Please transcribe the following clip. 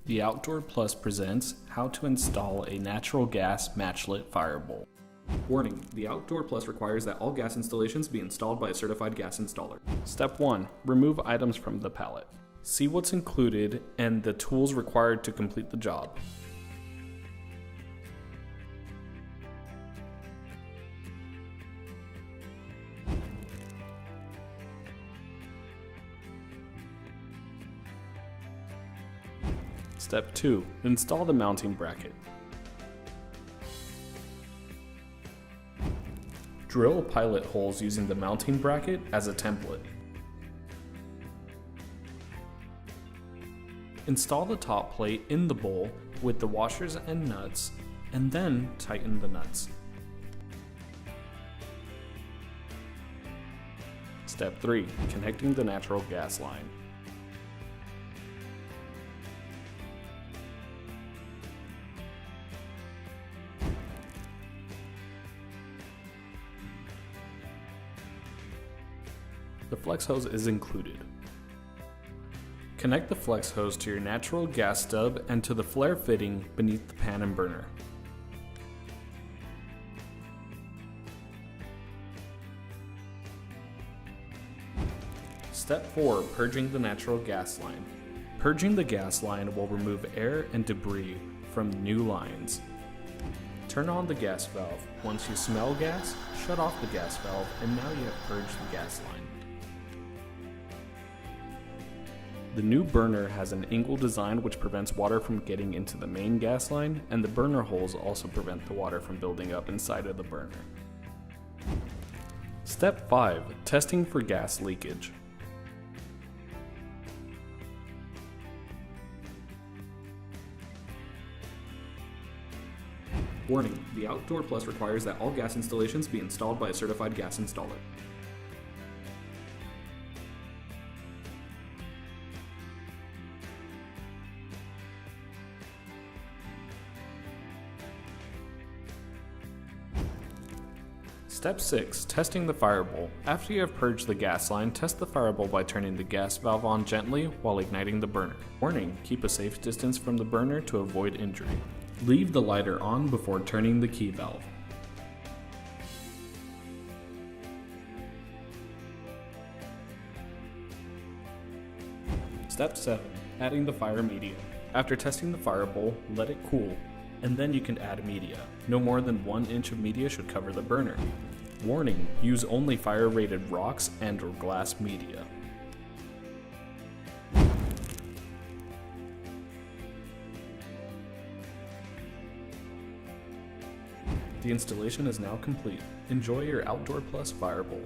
The Outdoor Plus presents how to install a natural gas matchlit fire bowl. Warning, the Outdoor Plus requires that all gas installations be installed by a certified gas installer. Step 1. Remove items from the pallet. See what's included and the tools required to complete the job. Step 2. Install the mounting bracket. Drill pilot holes using the mounting bracket as a template. Install the top plate in the bowl with the washers and nuts, and then tighten the nuts. Step 3. Connecting the natural gas line. The flex hose is included. Connect the flex hose to your natural gas stub and to the flare fitting beneath the pan and burner. Step 4. Purging the natural gas line. Purging the gas line will remove air and debris from new lines. Turn on the gas valve. Once you smell gas, shut off the gas valve, and now you have purged the gas line. The new burner has an angle design which prevents water from getting into the main gas line, and the burner holes also prevent the water from building up inside of the burner. Step 5. Testing for gas leakage. Warning, the Outdoor Plus requires that all gas installations be installed by a certified gas installer. Step 6. Testing the fire bowl. After you have purged the gas line, test the fire bowl by turning the gas valve on gently while igniting the burner. Warning, keep a safe distance from the burner to avoid injury. Leave the lighter on before turning the key valve. Step 7. Adding the fire media. After testing the fire bowl, let it cool, and then you can add media. No more than 1 inch of media should cover the burner. Warning, use only fire-rated rocks and or glass media. The installation is now complete. Enjoy your Outdoor Plus fire bowl.